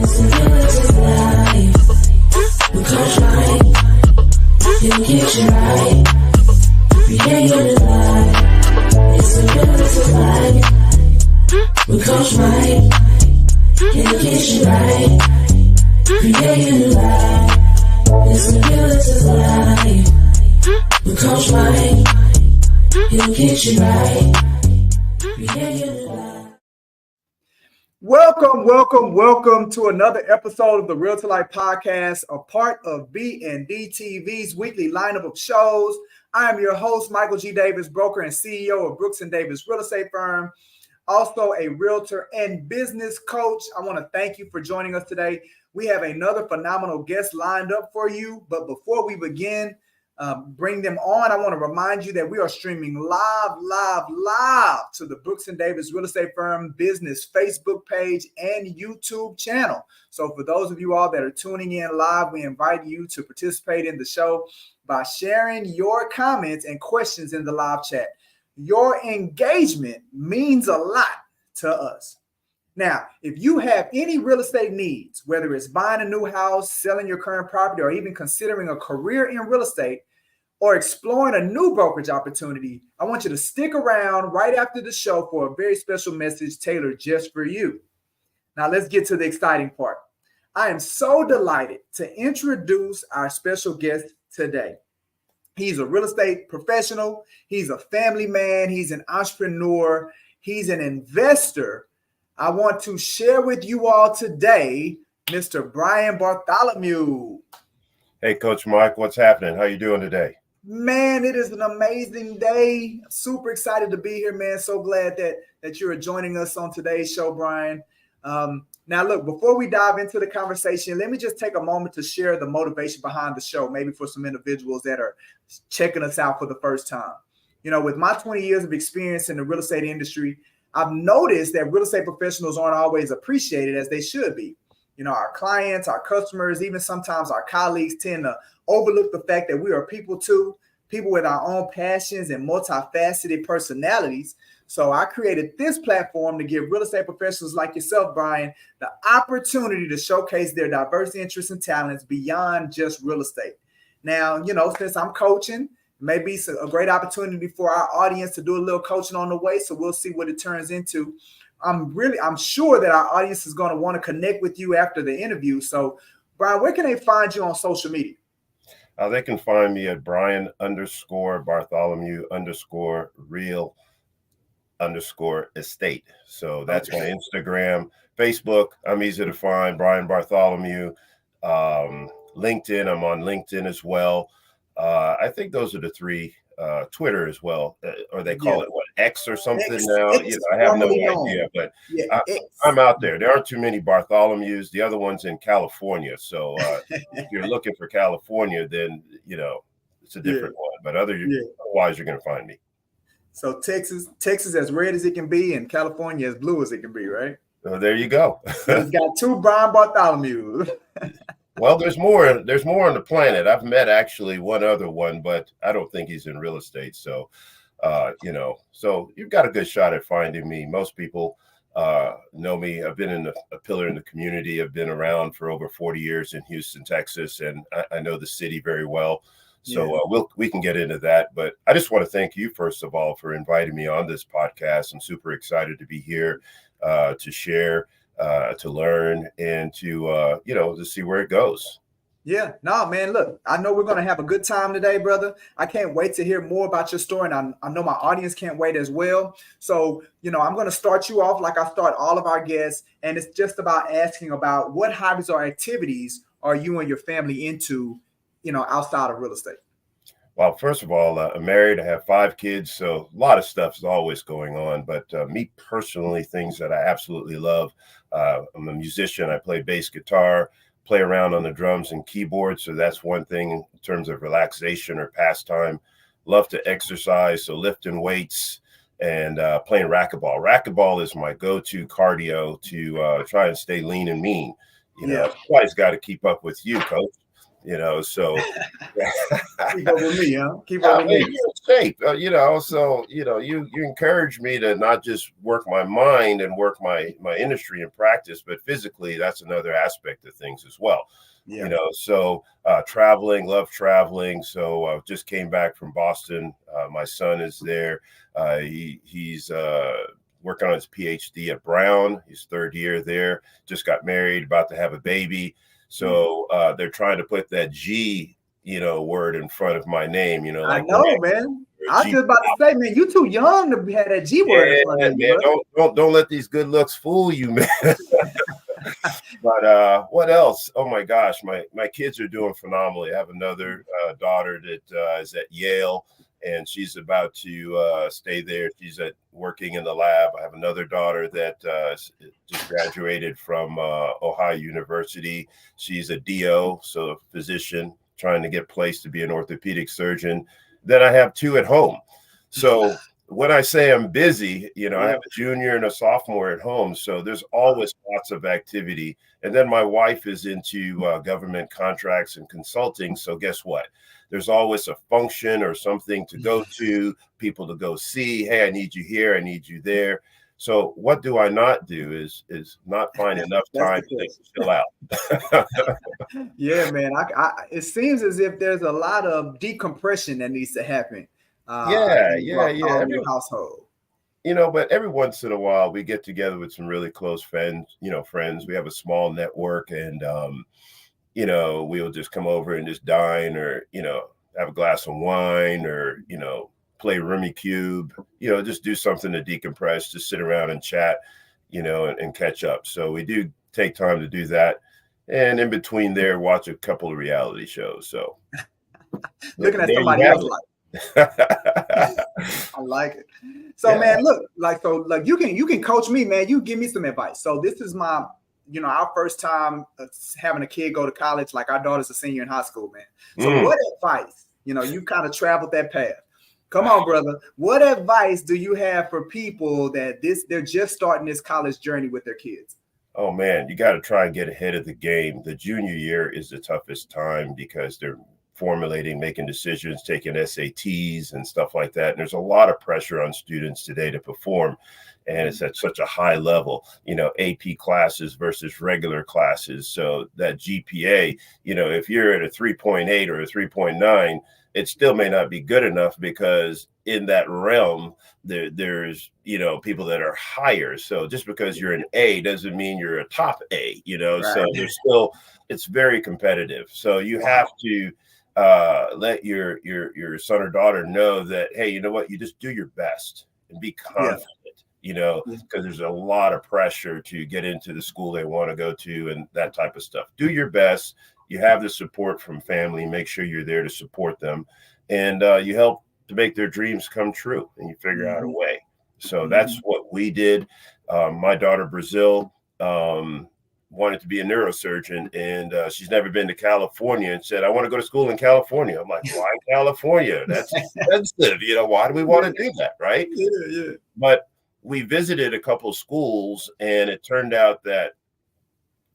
It's a realtor's life. With Coach Mike, he'll get you right. Creating a life. It's a realtor's life. With Coach Mike, he'll get you right. Creating a life. It's a realtor's life. With Coach Mike, he'll get you right. Creating a life. Welcome to another episode of the Realtor Life Podcast, a part of B&D TV's weekly lineup of shows. I am your host, Michael G. Davis, broker and CEO of Brooks & Davis Real Estate Firm, also a realtor and business coach. I want to thank you for joining us today. We have another phenomenal guest lined up for you, but before we begin, bring them on, I want to remind you that we are streaming live to the Brooks & Davis Real Estate Firm business Facebook page and YouTube channel. So for those of you all that are tuning in live, we invite you to participate in the show by sharing your comments and questions in the live chat. Your engagement means a lot to us. Now, if you have any real estate needs, whether it's buying a new house, selling your current property, or even considering a career in real estate, or exploring a new brokerage opportunity, I want you to stick around right after the show for a very special message tailored just for you. Now, let's get to the exciting part. I am so delighted to introduce our special guest today. He's a real estate professional. He's a family man. He's an entrepreneur. He's an investor. I want to share with you all today, Mr. Brian Bartholomew. Hey, Coach Mike, what's happening? How you doing today? Man, it is an amazing day. Super excited to be here, man. So glad that you're joining us on today's show, Brian. Now, look, before we dive into the conversation, let me just take a moment to share the motivation behind the show, maybe for some individuals that are checking us out for the first time. You know, with my 20 years of experience in the real estate industry, I've noticed that real estate professionals aren't always appreciated as they should be. You know, our clients, our customers, even sometimes our colleagues tend to overlook the fact that we are people too, people with our own passions and multifaceted personalities. So I created this platform to give real estate professionals like yourself, Brian, the opportunity to showcase their diverse interests and talents beyond just real estate. Now, you know, since I'm coaching, maybe it's a great opportunity for our audience to do a little coaching on the way. So we'll see what it turns into. I'm sure that our audience is going to want to connect with you after the interview. So, Brian, where can they find you on social media? They can find me at Brian_Bartholomew_real_estate. So that's my Instagram, Facebook. I'm easy to find, Brian Bartholomew. LinkedIn, I'm on LinkedIn as well. I think those are the three. Twitter as well, or they call it what, X or something now. You know, I have no idea, but I'm out there. There aren't too many Bartholomews. The other one's in California. So if you're looking for California, then you know it's a different one. But otherwise, you're going to find me. So Texas as red as it can be, and California as blue as it can be, right? There you go. It's got two Brian Bartholomew. Well, there's more on the planet. I've met actually one other one, but I don't think he's in real estate. So, you know, so you've got a good shot at finding me. Most people know me. I've been a pillar in the community. I've been around for over 40 years in Houston, Texas, and I know the city very well. So we can get into that. But I just want to thank you, first of all, for inviting me on this podcast. I'm super excited to be here to share. To learn and to, you know, to see where it goes. Yeah, no, man, look, I know we're going to have a good time today, brother. I can't wait to hear more about your story. And I know my audience can't wait as well. So, you know, I'm going to start you off like I start all of our guests. And it's just about asking about what hobbies or activities are you and your family into, you know, outside of real estate? Well, first of all, I'm married. I have 5 kids, so a lot of stuff is always going on. But me personally, things that I absolutely love. I'm a musician. I play bass guitar, play around on the drums and keyboards. So that's one thing in terms of relaxation or pastime. Love to exercise, so lifting weights and playing racquetball. Racquetball is my go-to cardio to try and stay lean and mean. You know, everybody's got to keep up with you, coach. You know, so keep up with me, huh? Keep up with me. shape, so you encourage me to not just work my mind and work my industry and practice, but physically, that's another aspect of things as well. Yeah. So traveling, love traveling. So just came back from Boston. My son is there. He's working on his PhD at Brown. He's third year there. Just got married, about to have a baby. So they're trying to put that G, word in front of my name. I Like know, man. I was G. just about to say, man, you too young to have that G word in front of you, Man, bro. don't let these good looks fool you, man. But what else? Oh my gosh, my kids are doing phenomenally. I have another daughter that is at Yale, and she's about to stay there. She's working in the lab. I have another daughter that just graduated from Ohio University. She's a DO, so a physician trying to get placed to be an orthopedic surgeon. Then I have two at home. So when I say I'm busy, I have a junior and a sophomore at home. So there's always lots of activity. And then my wife is into government contracts and consulting. So guess what? There's always a function or something to go to, people to go see. Hey, I need you here. I need you there. So what do I not do is not find enough time to chill out. Yeah, man. It seems as if there's a lot of decompression that needs to happen. Yeah. In your household. But every once in a while we get together with some really close friends. We have a small network, and we'll just come over and just dine, or have a glass of wine, or play Rummy Cube. Just do something to decompress, just sit around and chat, and catch up. So we do take time to do that. And in between there, watch a couple of reality shows. So looking at somebody else like. I like it. So man, look, like you can coach me, man. You give me some advice. So this is my, our first time having a kid go to college. Like our daughter's a senior in high school, man. So what advice? You kind of traveled that path. Come on, brother. What advice do you have for people that they're just starting this college journey with their kids? Oh man, you got to try and get ahead of the game. The junior year is the toughest time because they're formulating, making decisions, taking SATs and stuff like that. And there's a lot of pressure on students today to perform. And it's at such a high level, AP classes versus regular classes. So that GPA, if you're at a 3.8 or a 3.9, it still may not be good enough, because in that realm, there's, people that are higher. So just because you're an A doesn't mean you're a top A, right. So there's still, it's very competitive. So you have to let your son or daughter know that, hey, you know what, you just do your best and be confident, because there's a lot of pressure to get into the school they want to go to and that type of stuff. Do your best. You have the support from family. Make sure you're there to support them, and you help to make their dreams come true, and you figure out a way. So that's what we did. My daughter, Brazil, wanted to be a neurosurgeon, and she's never been to California, and said, I want to go to school in California. I'm like, why California? That's expensive. Why do we want to do that? Right. Yeah. But we visited a couple of schools, and it turned out that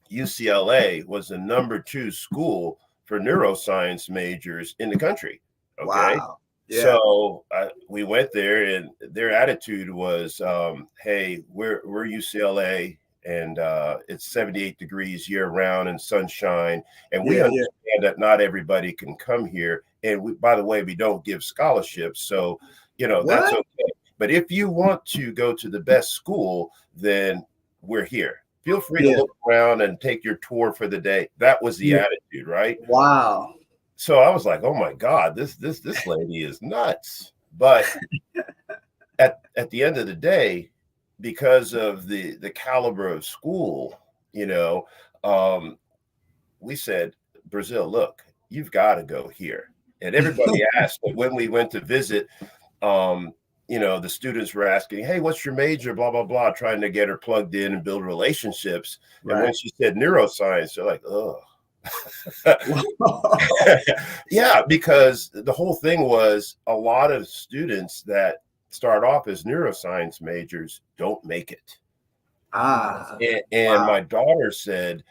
UCLA was the #2 school for neuroscience majors in the country. Okay. Wow. Yeah. So we went there, and their attitude was, hey, we're UCLA, and it's 78 degrees year round and sunshine. And we understand that not everybody can come here. And by the way, we don't give scholarships. So, that's okay. But if you want to go to the best school, then we're here. Feel free to look around and take your tour for the day. That was the attitude, right? Wow. So I was like, oh my God, this lady is nuts. But at the end of the day, because of the caliber of school, we said, Brazil, look, you've got to go here. And everybody asked, but when we went to visit, the students were asking, hey, what's your major? Blah, blah, blah, trying to get her plugged in and build relationships. Right. And when she said neuroscience, they're like, oh. Yeah, because the whole thing was a lot of students that start off as neuroscience majors don't make it. And my daughter said,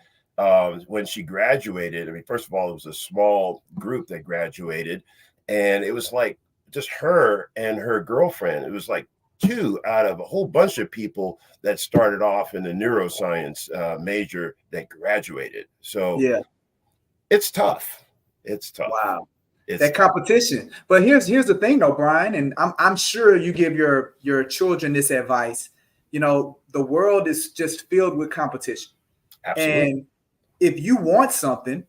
when she graduated, I mean, first of all, it was a small group that graduated, and it was like just her and her girlfriend. It was like two out of a whole bunch of people that started off in the neuroscience major that graduated. So Yeah. it's tough. It's tough. Wow. It's That competition. But here's the thing though, Brian, and I'm sure you give your children this advice. You know, the world is just filled with competition. absolutely. And if you want something,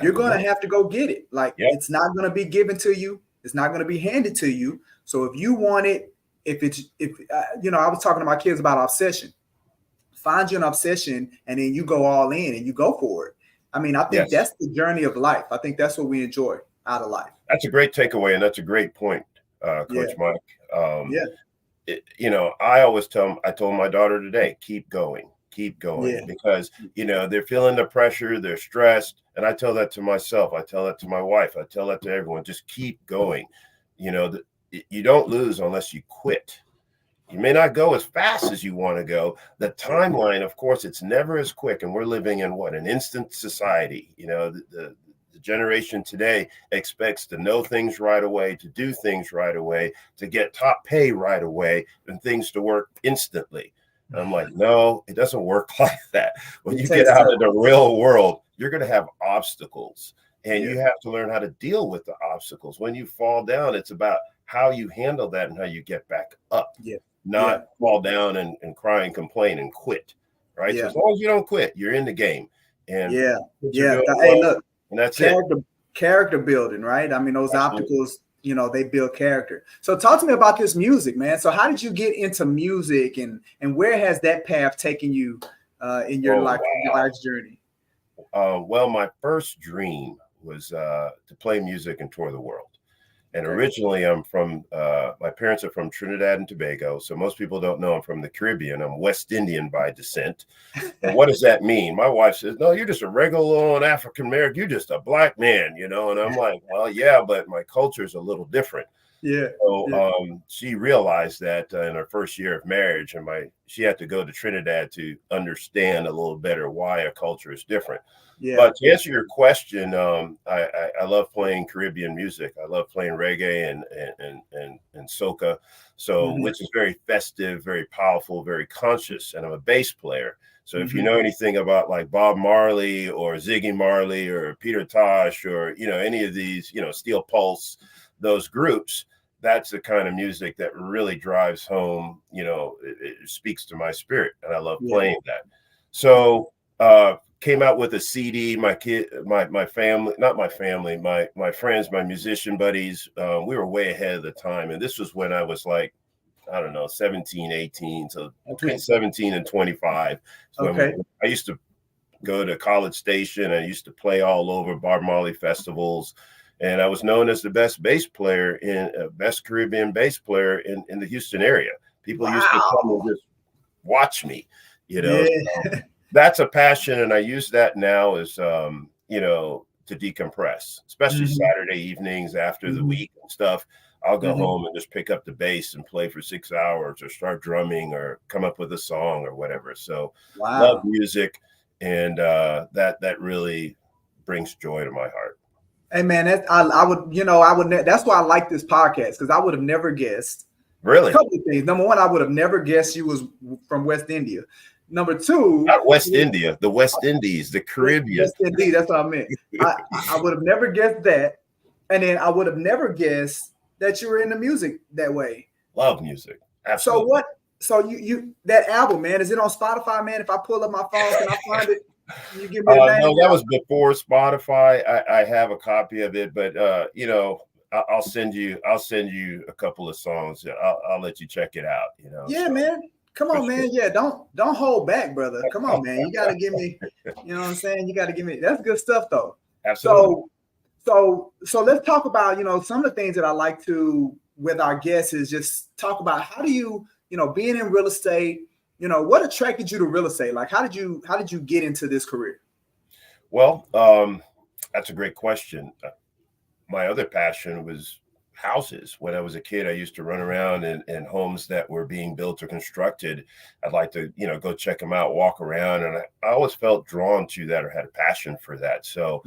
you're going to have to go get it. Like it's not going to be given to you. It's not going to be handed to you. So if you want it, if you know, I was talking to my kids about obsession. Find you an obsession and then you go all in and you go for it. I mean, I think that's the journey of life. I think that's what we enjoy out of life. That's a great takeaway. And that's a great point, Coach Mike. You know, I told my daughter today, keep going, because, you know, they're feeling the pressure, they're stressed. And I tell that to myself. I tell that to my wife. I tell that to everyone. Just keep going. You know, you don't lose unless you quit. You may not go as fast as you want to go. The timeline, of course, it's never as quick. And we're living in an instant society. You know, the generation today expects to know things right away, to do things right away, to get top pay right away, and things to work instantly. And I'm like, no, it doesn't work like that. When you get out of the real world, you're going to have obstacles, and you have to learn how to deal with the obstacles. When you fall down, it's about how you handle that and how you get back up. Not fall down and cry and complain and quit. Right. So as long as you don't quit, you're in the game. And hey, look, and that's character building, right? I mean, those obstacles, you know, they build character. So talk to me about this music, man. So how did you get into music, and where has that path taken you in your life's journey? Well, my first dream was to play music and tour the world. And originally I'm from, my parents are from Trinidad and Tobago. So most people don't know I'm from the Caribbean. I'm West Indian by descent. And what does that mean? My wife says, no, you're just a regular old African-American. You're just a black man, you know? And I'm like, well, yeah, but my culture is a little different. So she realized that in her first year of marriage, and she had to go to Trinidad to understand a little better why a culture is different. But to answer your question, I love playing Caribbean music. I love playing reggae and soca, which is very festive, very powerful, very conscious. And I'm a bass player. So if you know anything about like Bob Marley or Ziggy Marley or Peter Tosh or, you know, any of these, you know, Steel Pulse, those groups, that's the kind of music that really drives home, you know, it speaks to my spirit, and I love playing that. So came out with a CD. My family, not my family, my friends, my musician buddies, we were way ahead of the time. And this was when I was like, I don't know, 17, 18. So between 17 and 25. So I used to go to College Station. I used to play all over Bob Marley festivals. And I was known as the best bass player best Caribbean bass player in the Houston area. People used to come and just watch me, you know. So that's a passion, and I use that now as you know, to decompress, especially Saturday evenings after the week and stuff. I'll go home and just pick up the bass and play for 6 hours, or start drumming, or come up with a song or whatever. So love music, and that really brings joy to my heart. Hey man, I would that's why I like this podcast, because I would have never guessed. Really? A couple of things. Number one, I would have never guessed you was from West India. Number two, not West India, the West Indies, the Caribbean. West Indies, that's what I meant. I would have never guessed that. And then I would have never guessed that you were into music that way. Love music. Absolutely. So you that album, man, is it on Spotify, man? If I pull up my phone, can I find it? Can you give me a name? No, that was before Spotify. I have a copy of it, but you know, I'll send you a couple of songs. I'll let you check it out. You know. Yeah, so, man. Come on, man. Yeah, don't hold back, brother. Come on, man. You gotta give me. You know what I'm saying? You gotta give me. That's good stuff, though. Absolutely. So let's talk about, you know, some of the things that I like to with our guests is just talk about how do you know, being in real estate. You know, what attracted you to real estate? Like, how did you get into this career? Well, that's a great question. My other passion was houses. When I was a kid, I used to run around in homes that were being built or constructed. I'd like to, you know, go check them out, walk around. And I always felt drawn to that, or had a passion for that. So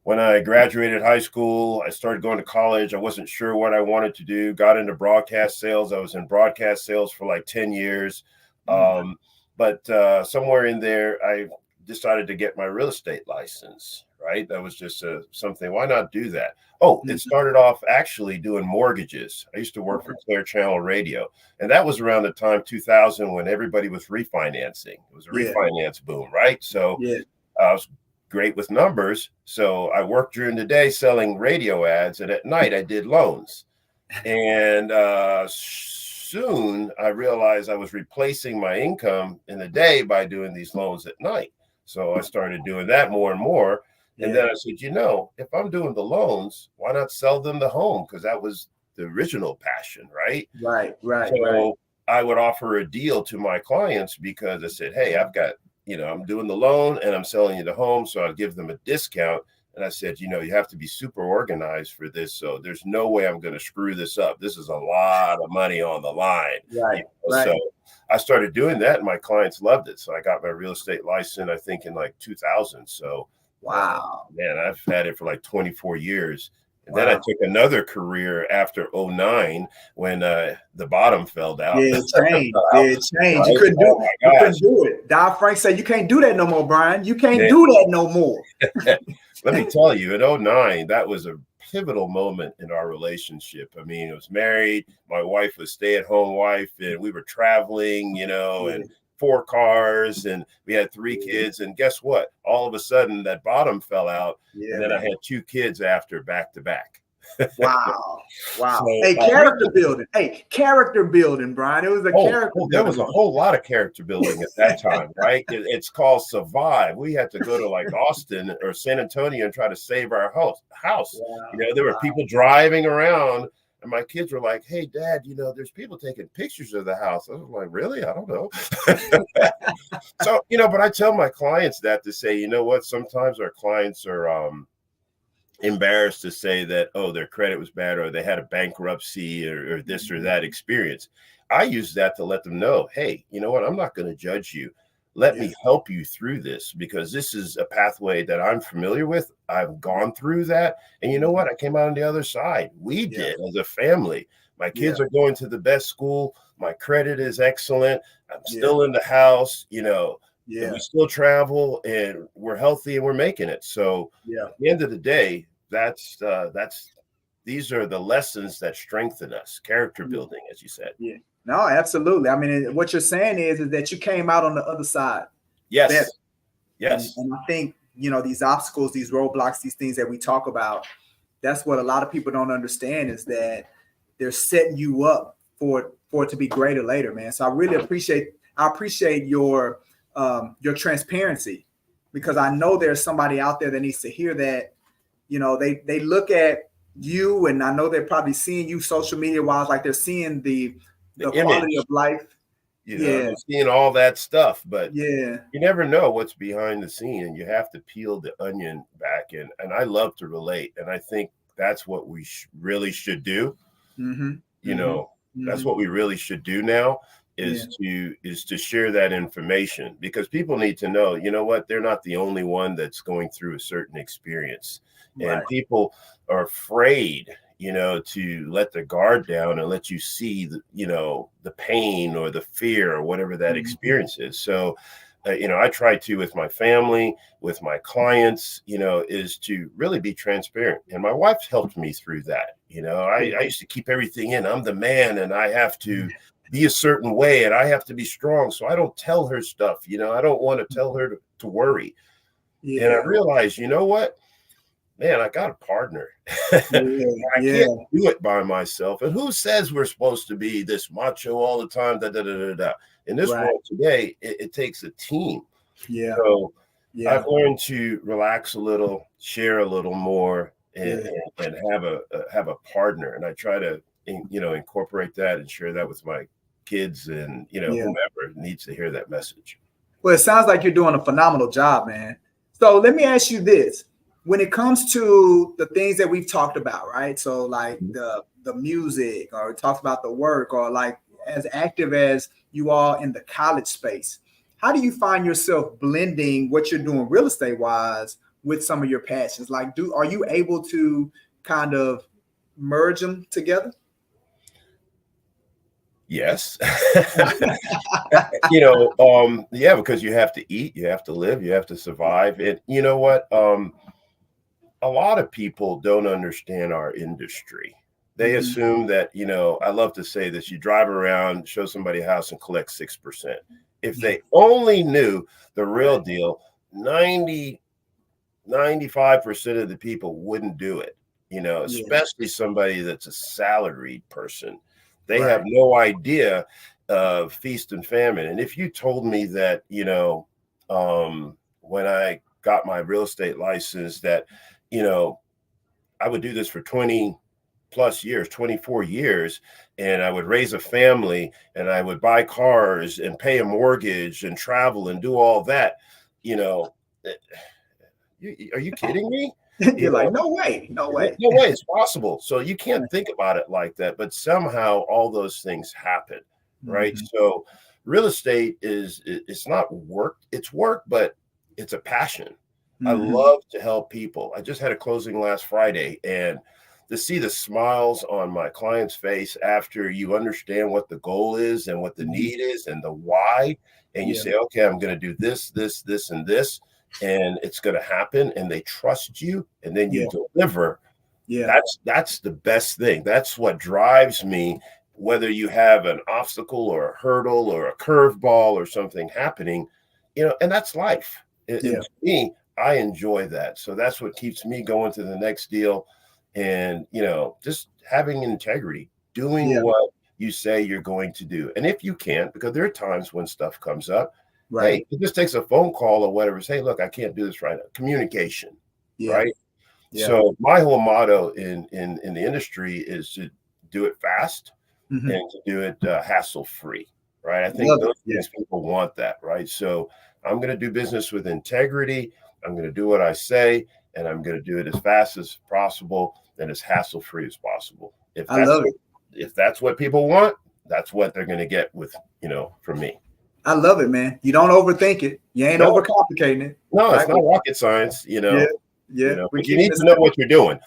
when I graduated high school, I started going to college. I wasn't sure what I wanted to do, got into broadcast sales. I was in broadcast sales for like 10 years. But somewhere in there, I decided to get my real estate license, right? That was just something. Why not do that? Oh, it started off actually doing mortgages. I used to work for Clear Channel Radio. And that was around the time 2000 when everybody was refinancing. It was a refinance boom, right? So I was great with numbers. So I worked during the day selling radio ads, and at night I did loans. And soon I realized I was replacing my income in the day by doing these loans at night. So I started doing that more and more. And then I said, if I'm doing the loans, why not sell them the home? Because that was the original passion, right? Right. So I would offer a deal to my clients because I said, hey, I've got, I'm doing the loan and I'm selling you the home. So I'd give them a discount. And I said, you have to be super organized for this. So there's no way I'm going to screw this up. This is a lot of money on the line. Right. So I started doing that and my clients loved it. So I got my real estate license, I think in like 2000. So wow, man, I've had it for like 24 years. And then I took another career after 2009 when the bottom fell down. Yeah, it changed. Right? You couldn't do it. You couldn't do it. Don Frank said, you can't do that no more, Brian. You can't do that no more. Let me tell you, in 2009, that was a pivotal moment in our relationship. I mean, I was married. My wife was a stay-at-home wife, and we were traveling, and 4 cars, and we had 3 kids. And guess what? All of a sudden, that bottom fell out, and then I had 2 kids after back to back. Wow. So, hey, character building, Brian. It was a character building. There was a whole lot of character building at that time, right? It's called survive. We had to go to like Austin or San Antonio and try to save our house. Wow. There were people driving around. And my kids were like, hey, Dad, there's people taking pictures of the house. I was like, really? I don't know. So, but I tell my clients that to say, what? Sometimes our clients are embarrassed to say that, their credit was bad or they had a bankruptcy or this or that experience. I use that to let them know, hey, you know what? I'm not going to judge you. Let me help you through this because this is a pathway that I'm familiar with. I've gone through that. And you know what? I came out on the other side. We did as a family. My kids are going to the best school. My credit is excellent. I'm still in the house, and we still travel and we're healthy and we're making it. So at the end of the day, these are the lessons that strengthen us, character building, as you said. Yeah. No, absolutely. I mean, what you're saying is that you came out on the other side. Yes. Better. Yes. And I think, these obstacles, these roadblocks, these things that we talk about, that's what a lot of people don't understand is that they're setting you up for it to be greater later, man. So I really appreciate your transparency because I know there's somebody out there that needs to hear that. They look at you and I know they're probably seeing you social media wise, like they're seeing the quality of life. They're seeing all that stuff, but you never know what's behind the scene and you have to peel the onion back. And I love to relate. And I think that's what we really should do. That's what we really should do now is to share that information because people need to know, what, they're not the only one that's going through a certain experience. And people are afraid, to let the guard down and let you see, the pain or the fear or whatever that experience is. So, I try to with my family, with my clients, is to really be transparent. And my wife's helped me through that. I used to keep everything in. I'm the man and I have to be a certain way and I have to be strong. So I don't tell her stuff. I don't want to tell her to worry. And I realized, you know what? Man, I got a partner. I can't do it by myself. And who says we're supposed to be this macho all the time? In this world today, it takes a team. So I've learned to relax a little, share a little more, and have a partner. And I try to incorporate that and share that with my kids and whomever needs to hear that message. Well, it sounds like you're doing a phenomenal job, man. So let me ask you this. When it comes to the things that we've talked about, right? So like the music or it talks about the work or like as active as you are in the college space, how do you find yourself blending what you're doing real estate wise with some of your passions? Like, are you able to kind of merge them together? Yes. Yeah, because you have to eat, you have to live, you have to survive. And you know what? A lot of people don't understand our industry. They assume that, I love to say this, you drive around, show somebody a house and collect 6%. If they only knew the real deal, 95% of the people wouldn't do it, especially somebody that's a salaried person. They have no idea of feast and famine. And if you told me that, when I got my real estate license that, I would do this for 20 plus years, 24 years, and I would raise a family and I would buy cars and pay a mortgage and travel and do all that, are you kidding me? You're like, no way. No way it's possible. So you can't think about it like that, but somehow all those things happen, right? So real estate it's not work, it's work, but it's a passion. I love to help people. I just had a closing last Friday, and to see the smiles on my client's face after you understand what the goal is and what the need is and the why, and you say, okay, I'm going to do this, and this, and it's going to happen, and they trust you, and then you deliver. That's the best thing. That's what drives me, whether you have an obstacle or a hurdle or a curveball or something happening, and that's life. And to me, I enjoy that. So that's what keeps me going to the next deal. And, just having integrity, doing what you say you're going to do. And if you can't, because there are times when stuff comes up, hey, it just takes a phone call or whatever. Say, look, I can't do this right now. Communication, right? So my whole motto in the industry is to do it fast and to do it hassle-free, right? I think those things, people want that, right? So I'm going to do business with integrity. I'm going to do what I say, and I'm going to do it as fast as possible and as hassle-free as possible. If that's what people want, that's what they're going to get with, from me. I love it, man. You don't overthink it. You ain't overcomplicating it. No, it's not rocket science, Yeah. But you need to know what you're doing.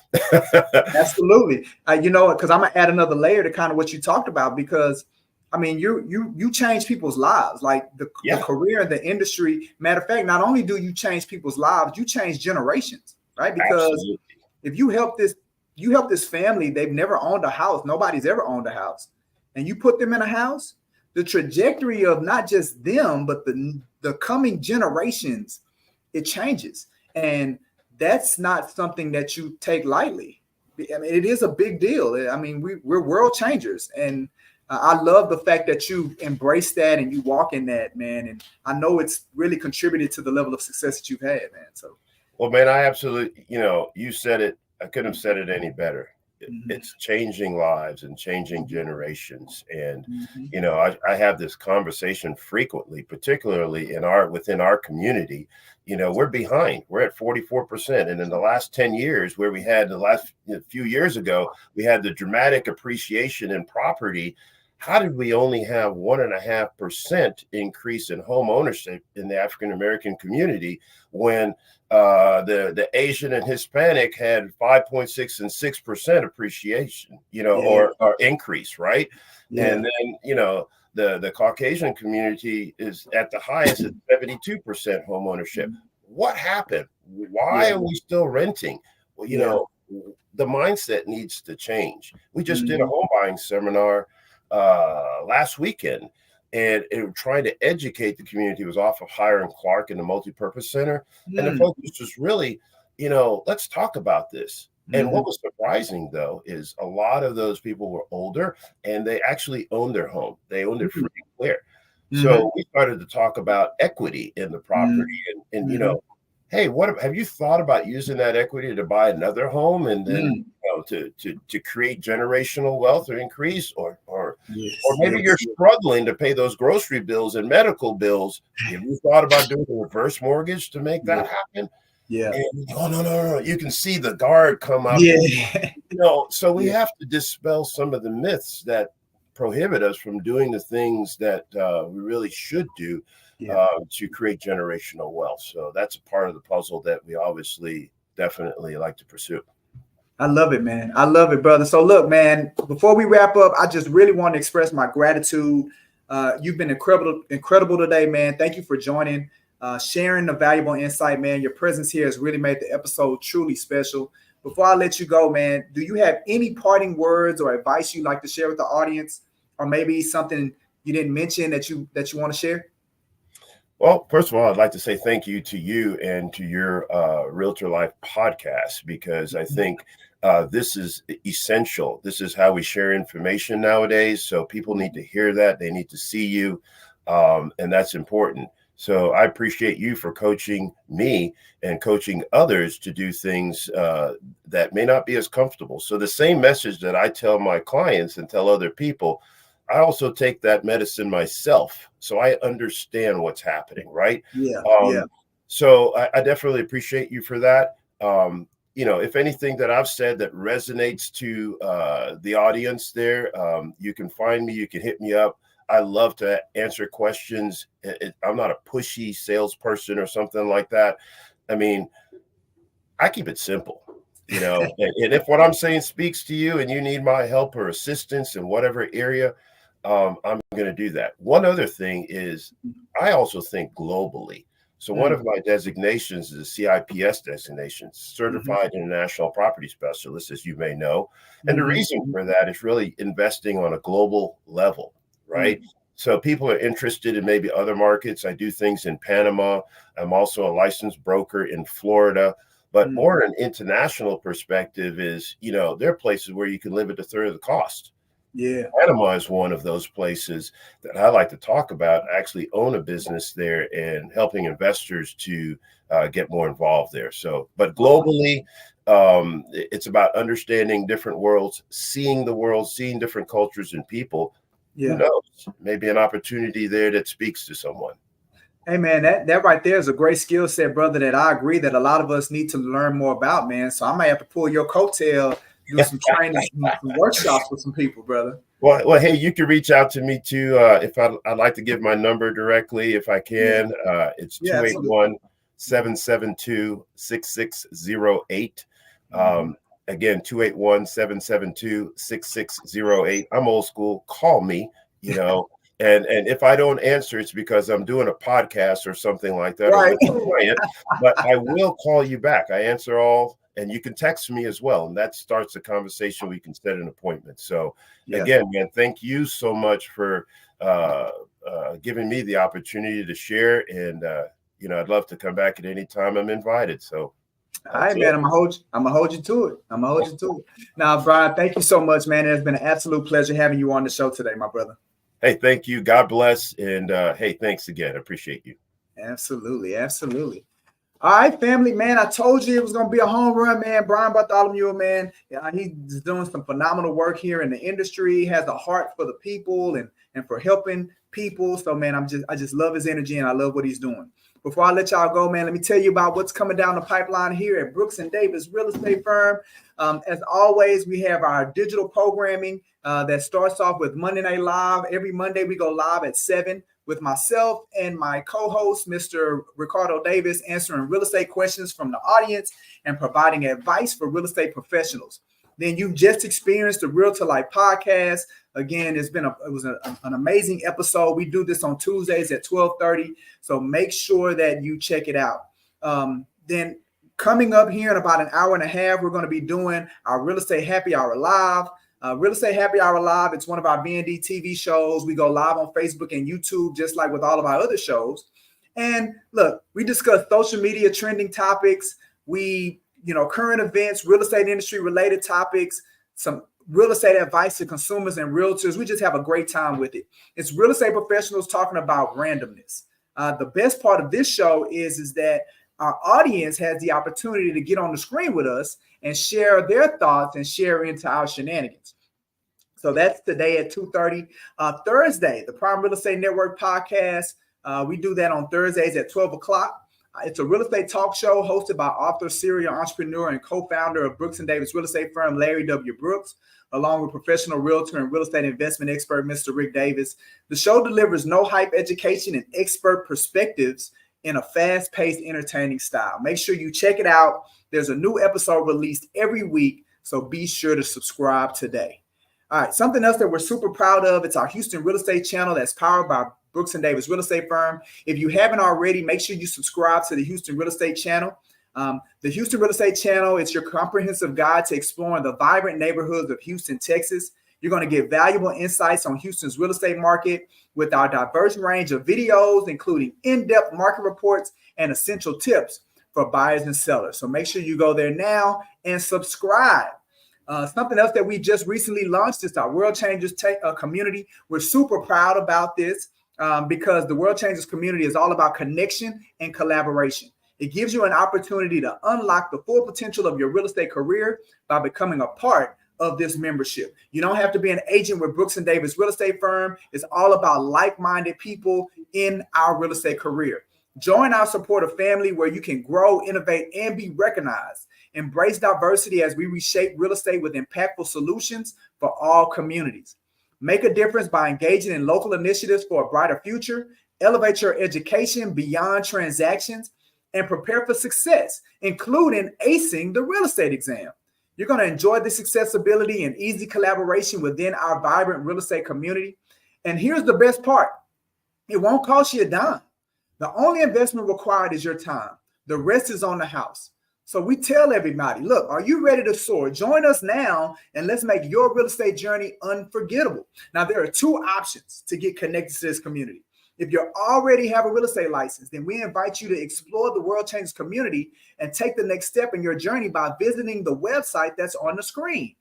Absolutely. Because I'm going to add another layer to kind of what you talked about, because I mean, you change people's lives, like the career in the industry. Matter of fact, not only do you change people's lives, you change generations, right? Because if you help this family, they've never owned a house. Nobody's ever owned a house. And you put them in a house, the trajectory of not just them, but the coming generations, it changes. And that's not something that you take lightly. I mean, it is a big deal. I mean, we're world changers. And I love the fact that you embrace that and you walk in that, man. And I know it's really contributed to the level of success that you've had, man. So, well, man, I absolutely, you said it. I couldn't have said it any better. It's changing lives and changing generations. And, I have this conversation frequently, particularly within our community. We're behind. We're at 44%. And in the last 10 years, where we had few years ago, we had the dramatic appreciation in property. How did we only have 1.5% increase in home ownership in the African-American community when the Asian and Hispanic had 5.6 and 6% appreciation, or increase, right? And then, the Caucasian community is at the highest at 72% home ownership. What happened? Why are we still renting? Well, the mindset needs to change. We just did a home buying seminar last weekend, and trying to educate the community. It was off of Hiram Clark in the multipurpose center. And the focus was really, let's talk about this. And what was surprising, though, is a lot of those people were older and they actually owned their home. They owned it free and clear. So we started to talk about equity in the property and hey, what have you thought about using that equity to buy another home and then to create generational wealth or increase, or maybe you're struggling to pay those grocery bills and medical bills. Have you thought about doing a reverse mortgage to make that happen? And, no. You can see the guard come up. So we have to dispel some of the myths that prohibit us from doing the things that we really should do. to create generational wealth. So that's a part of the puzzle that we obviously definitely like to pursue. I love it, man. I love it, brother. So look, man, before we wrap up, I just really want to express my gratitude. You've been incredible today, man. Thank you for joining, sharing the valuable insight, man. Your presence here has really made the episode truly special. Before I let you go, man, do you have any parting words or advice you'd like to share with the audience, or maybe something you didn't mention that you want to share? Well, first of all, I'd like to say thank you to you and to your Realtor Life podcast, because I think this is essential. This is how we share information nowadays. So people need to hear that. They need to see you. And that's important. So I appreciate you for coaching me and coaching others to do things that may not be as comfortable. So the same message that I tell my clients and tell other people, I also take that medicine myself, so I understand what's happening, right? So I definitely appreciate you for that. If anything that I've said that resonates to the audience there, you can find me, you can hit me up. I love to answer questions. I'm not a pushy salesperson or something like that. I mean, I keep it simple. And if what I'm saying speaks to you and you need my help or assistance in whatever area, I'm going to do that. One other thing is I also think globally. So one of my designations is a CIPS designation, Certified International Property Specialist, as you may know. And the reason for that is really investing on a global level, right? So people are interested in maybe other markets. I do things in Panama. I'm also a licensed broker in Florida. But more an international perspective is, there are places where you can live at a third of the cost. Panama is one of those places that I like to talk about. I actually own a business there and helping investors to get more involved there. So, but globally, it's about understanding different worlds, seeing the world, seeing different cultures and people. Who knows? Maybe an opportunity there that speaks to someone. Hey, man, that right there is a great skill set, brother, that I agree that a lot of us need to learn more about, man. So I might have to pull your coattail, do some training, some workshops with some people, brother. Well, hey, you can reach out to me too. If I'd like to give my number directly, if I can. It's 281-772-6608. Again, 281-772-6608. I'm old school. Call me, And if I don't answer, it's because I'm doing a podcast or something like that. Right. But I will call you back. I answer all, and you can text me as well. And that starts a conversation. We can set an appointment. So again, man, thank you so much for giving me the opportunity to share. And, I'd love to come back at any time I'm invited. So. All right, man. I'm gonna hold you to it. Now, Brian, thank you so much, man. It's been an absolute pleasure having you on the show today, my brother. Hey, thank you. God bless. And hey, thanks again. I appreciate you. Absolutely. All right, family, man. I told you it was going to be a home run, man. Brian Bartholomew, man. He's doing some phenomenal work here in the industry. He has a heart for the people and for helping people. So, man, I just love his energy and I love what he's doing. Before I let y'all go, man, let me tell you about what's coming down the pipeline here at Brooks & Davis Real Estate Firm. As always, we have our digital programming that starts off with Monday Night Live. Every Monday, we go live at 7 with myself and my co-host, Mr. Ricardo Davis, answering real estate questions from the audience and providing advice for real estate professionals. Then you've just experienced the Realtor Life podcast. Again, it was an amazing episode. We do this on Tuesdays at 12:30. So make sure that you check it out. Then coming up here in about an hour and a half, we're going to be doing our Real Estate Happy Hour Live. Real Estate Happy Hour Live, it's one of our B&D TV shows. We go live on Facebook and YouTube, just like with all of our other shows. And look, we discuss social media trending topics. We current events, real estate industry related topics, some real estate advice to consumers and realtors. We just have a great time with it. It's real estate professionals talking about randomness. The best part of this show is that our audience has the opportunity to get on the screen with us and share their thoughts and share into our shenanigans. So that's today at 2:30. Thursday, the Prime Real Estate Network podcast. We do that on Thursdays at 12 o'clock. It's a real estate talk show hosted by author, serial entrepreneur, and co-founder of Brooks & Davis Real Estate Firm, Larry W. Brooks. along with professional realtor and real estate investment expert, Mr. Rick Davis. The show delivers no hype education and expert perspectives in a fast-paced, entertaining style. Make sure you check it out. There's a new episode released every week, so be sure to subscribe today. All right, something else that we're super proud of, it's our Houston real estate channel that's powered by Brooks & Davis Real Estate Firm. If you haven't already, make sure you subscribe to the Houston Real Estate Channel. The Houston Real Estate Channel is your comprehensive guide to exploring the vibrant neighborhoods of Houston, Texas. You're going to get valuable insights on Houston's real estate market with our diverse range of videos, including in-depth market reports and essential tips for buyers and sellers. So make sure you go there now and subscribe. Something else that we just recently launched is our World Changers community. We're super proud about this because the World Changers community is all about connection and collaboration. It gives you an opportunity to unlock the full potential of your real estate career by becoming a part of this membership. You don't have to be an agent with Brooks & Davis Real Estate Firm. It's all about like-minded people in our real estate career. Join our supportive family where you can grow, innovate, and be recognized. Embrace diversity as we reshape real estate with impactful solutions for all communities. Make a difference by engaging in local initiatives for a brighter future. Elevate your education beyond transactions and prepare for success, including acing the real estate exam. You're going to enjoy this accessibility and easy collaboration within our vibrant real estate community. And here's the best part. It won't cost you a dime. The only investment required is your time. The rest is on the house. So we tell everybody, look, are you ready to soar? Join us now and let's make your real estate journey unforgettable. Now, there are two options to get connected to this community. If you already have a real estate license, then we invite you to explore the World Changers community and take the next step in your journey by visiting the website that's on the screen.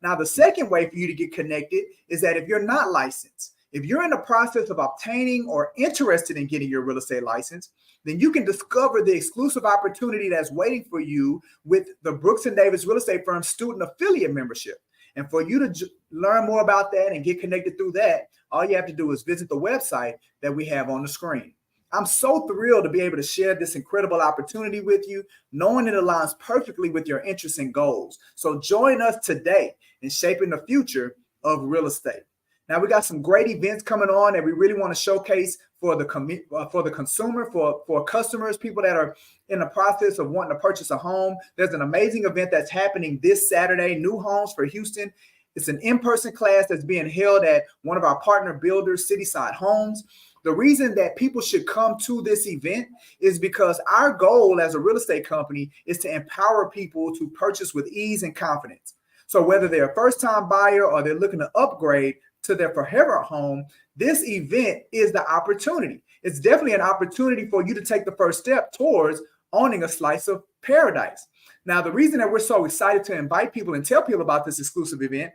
Now, the second way for you to get connected is that if you're not licensed, if you're in the process of obtaining or interested in getting your real estate license, then you can discover the exclusive opportunity that's waiting for you with the Brooks & Davis Real Estate Firm Student Affiliate Membership. And for you to learn more about that and get connected through that, all you have to do is visit the website that we have on the screen. I'm so thrilled to be able to share this incredible opportunity with you, knowing it aligns perfectly with your interests and goals. So join us today in shaping the future of real estate. Now, we got some great events coming on that we really want to showcase for the consumer, for customers, people that are in the process of wanting to purchase a home. There's an amazing event that's happening this Saturday, New Homes for Houston. It's an in-person class that's being held at one of our partner builders, Cityside Homes. The reason that people should come to this event is because our goal as a real estate company is to empower people to purchase with ease and confidence. So whether they're a first-time buyer or they're looking to upgrade to their forever home, this event is the opportunity. It's definitely an opportunity for you to take the first step towards owning a slice of paradise. Now, the reason that we're so excited to invite people and tell people about this exclusive event,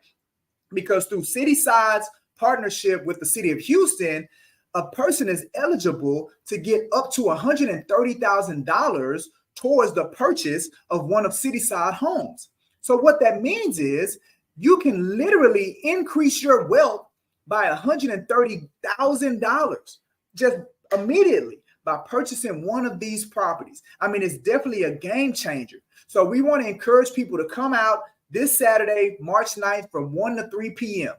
because through Cityside's partnership with the city of Houston, a person is eligible to get up to $130,000 towards the purchase of one of Cityside homes. So what that means is you can literally increase your wealth by $130,000 just immediately by purchasing one of these properties. I mean, it's definitely a game changer. So we want to encourage people to come out this Saturday, March 9th from 1 to 3 p.m.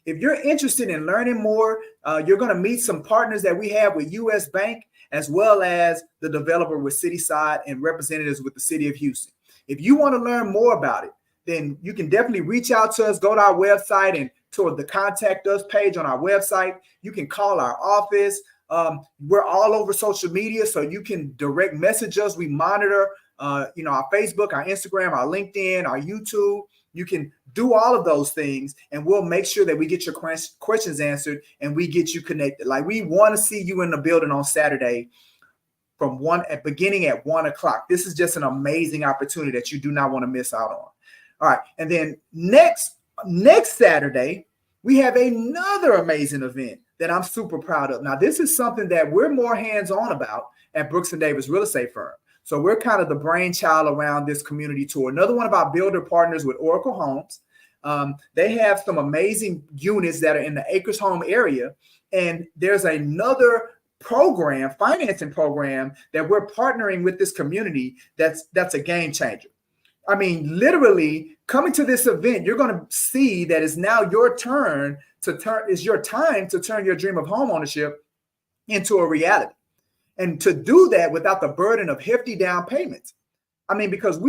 If you're interested in learning more, you're going to meet some partners that we have with U.S. Bank, as well as the developer with Cityside and representatives with the city of Houston. If you want to learn more about it, then you can definitely reach out to us, go to our website and toward the contact us page on our website. You can call our office. We're all over social media, so you can direct message us. We monitor, our Facebook, our Instagram, our LinkedIn, our YouTube. You can do all of those things, and we'll make sure that we get your questions answered and we get you connected. Like, we want to see you in the building on Saturday beginning at 1 o'clock. This is just an amazing opportunity that you do not want to miss out on. All right. And then next Saturday, we have another amazing event that I'm super proud of. Now, this is something that we're more hands-on about at Brooks & Davis Real Estate Firm. So we're kind of the brainchild around this community tour. Another one of our builder partners with Oracle Homes. They have some amazing units that are in the Acres Home area. And there's another financing program that we're partnering with this community that's a game changer. I mean, literally coming to this event, you're going to see that it's now your turn to turn, it's your time to turn your dream of home ownership into a reality. And to do that without the burden of hefty down payments. I mean, because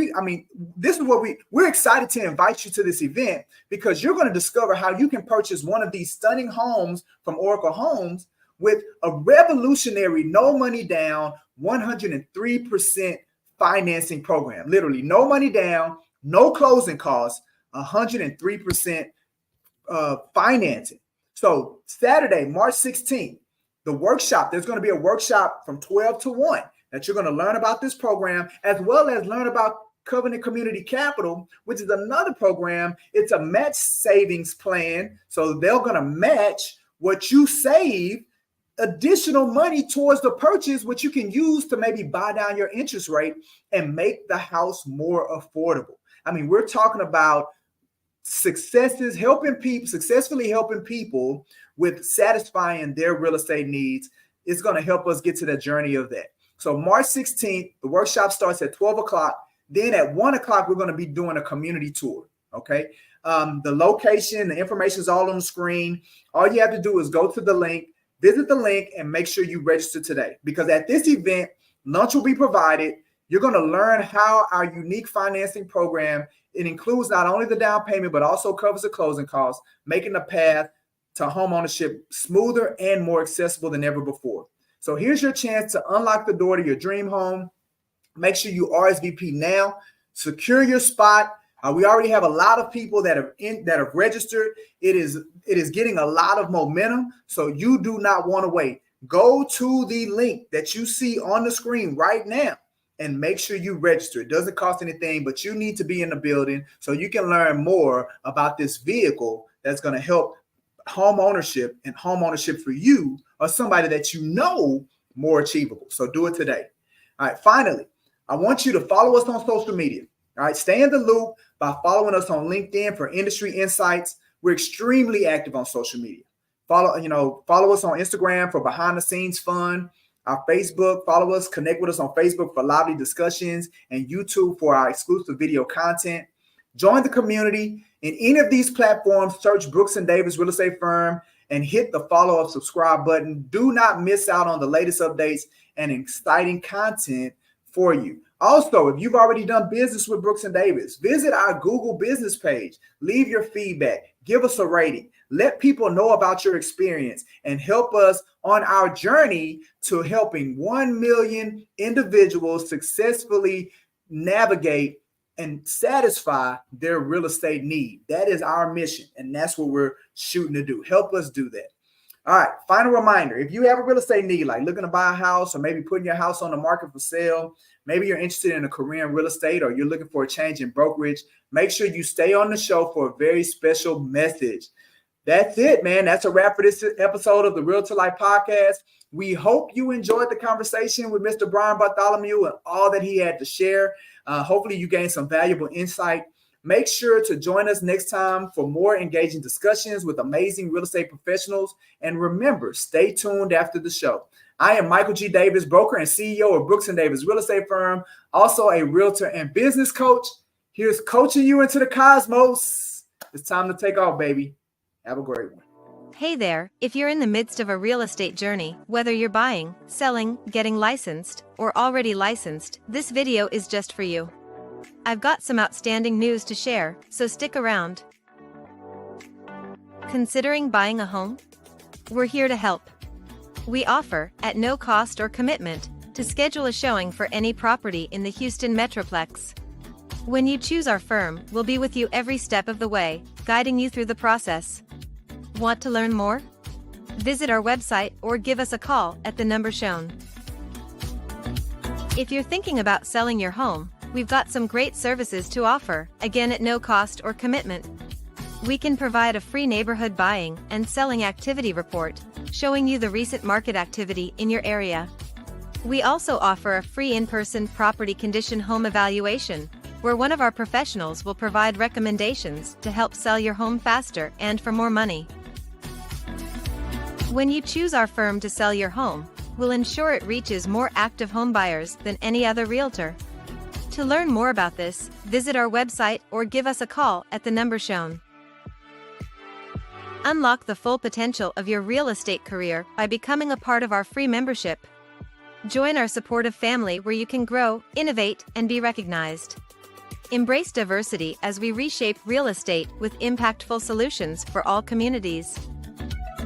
this is what we're excited to invite you to this event, because you're going to discover how you can purchase one of these stunning homes from Oracle Homes with a revolutionary no money down 103% financing program. Literally no money down, no closing costs, 103% financing. So Saturday, March 16th, the workshop, there's going to be a workshop from 12 to 1 that you're going to learn about this program, as well as learn about Covenant Community Capital, which is another program. It's a match savings plan. So they're going to match what you save, additional money towards the purchase, which you can use to maybe buy down your interest rate and make the house more affordable. I mean, we're talking about successfully helping people with satisfying their real estate needs. It's going to help us get to the journey of that. So March 16th, the workshop starts at 12 o'clock. Then at 1 o'clock, we're going to be doing a community tour. Okay. The location, the information is all on the screen. All you have to do is go to the link, visit the link, and make sure you register today. Because at this event, lunch will be provided. You're going to learn how our unique financing program, it includes not only the down payment, but also covers the closing costs, making the path to home ownership smoother and more accessible than ever before. So here's your chance to unlock the door to your dream home. Make sure you RSVP now. Secure your spot. We already have a lot of people that have registered. It is getting a lot of momentum. So you do not want to wait. Go to the link that you see on the screen right now and make sure you register. It doesn't cost anything, but you need to be in the building so you can learn more about this vehicle that's going to help home ownership and home ownership for you or somebody that you know more achievable. So do it today. All right. Finally, I want you to follow us on social media. All right. Stay in the loop by following us on LinkedIn for industry insights. We're extremely active on social media. Follow us on Instagram for behind the scenes fun. Our Facebook, follow us, connect with us on Facebook for lively discussions, and YouTube for our exclusive video content. Join the community. In any of these platforms, search Brooks & Davis Real Estate Firm and hit the follow up subscribe button. Do not miss out on the latest updates and exciting content for you. Also, if you've already done business with Brooks & Davis, visit our Google business page. Leave your feedback. Give us a rating. Let people know about your experience and help us on our journey to helping 1 million individuals successfully navigate and satisfy their real estate need. That is our mission, and that's what we're shooting to do. Help us do that. All right, final reminder. If you have a real estate need, like looking to buy a house or maybe putting your house on the market for sale, maybe you're interested in a career in real estate or you're looking for a change in brokerage, make sure you stay on the show for a very special message. That's it, man. That's a wrap for this episode of the Realtor Life Podcast. We hope you enjoyed the conversation with Mr. Brian Bartholomew and all that he had to share. Hopefully you gained some valuable insight. Make sure to join us next time for more engaging discussions with amazing real estate professionals. And remember, stay tuned after the show. I am Michael G. Davis, broker and CEO of Brooks & Davis Real Estate Firm, also a realtor and business coach. Here's coaching you into the cosmos. It's time to take off, baby. Have a great one. Hey there, if you're in the midst of a real estate journey, whether you're buying, selling, getting licensed, or already licensed, this video is just for you. I've got some outstanding news to share, so stick around. Considering buying a home? We're here to help. We offer, at no cost or commitment, to schedule a showing for any property in the Houston Metroplex. When you choose our firm, we'll be with you every step of the way, guiding you through the process. Want to learn more? Visit our website or give us a call at the number shown. If you're thinking about selling your home, we've got some great services to offer, again at no cost or commitment. We can provide a free neighborhood buying and selling activity report, showing you the recent market activity in your area. We also offer a free in-person property condition home evaluation, where one of our professionals will provide recommendations to help sell your home faster and for more money. When you choose our firm to sell your home, we'll ensure it reaches more active home buyers than any other realtor. To learn more about this, visit our website or give us a call at the number shown. Unlock the full potential of your real estate career by becoming a part of our free membership. Join our supportive family where you can grow, innovate, and be recognized. Embrace diversity as we reshape real estate with impactful solutions for all communities.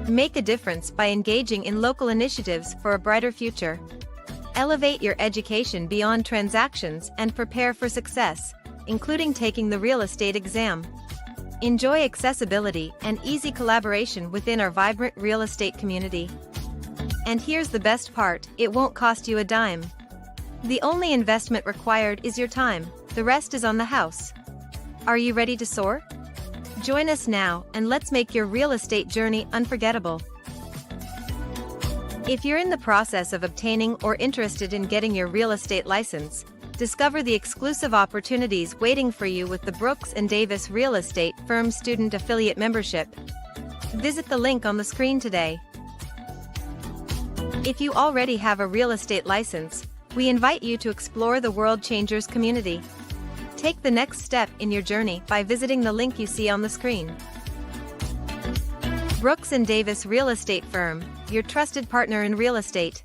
Make a difference by engaging in local initiatives for a brighter future. Elevate your education beyond transactions and prepare for success, including taking the real estate exam. Enjoy accessibility and easy collaboration within our vibrant real estate community. And here's the best part, it won't cost you a dime. The only investment required is your time, the rest is on the house. Are you ready to soar? Join us now and let's make your real estate journey unforgettable. If you're in the process of obtaining or interested in getting your real estate license, discover the exclusive opportunities waiting for you with the Brooks & Davis Real Estate Firm Student Affiliate Membership. Visit the link on the screen today. If you already have a real estate license, we invite you to explore the World Changers community. Take the next step in your journey by visiting the link you see on the screen. Brooks & Davis Real Estate Firm, your trusted partner in real estate.